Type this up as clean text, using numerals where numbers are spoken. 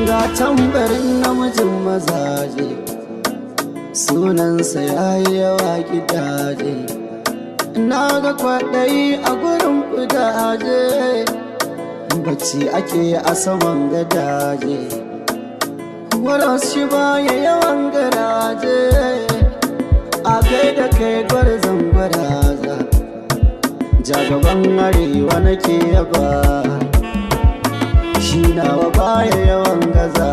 ga tambarin namijin mazaje, sunansa yayi yawa gidaje. Na ga kwaɗayi a gurin kudaje, bacci ake a saman gadaje. Waras shi baya yawan garaje, a gaida kai gwarzon gwaraza. Jagaban arewa nake yaba, shi nawa baya yawan gaza.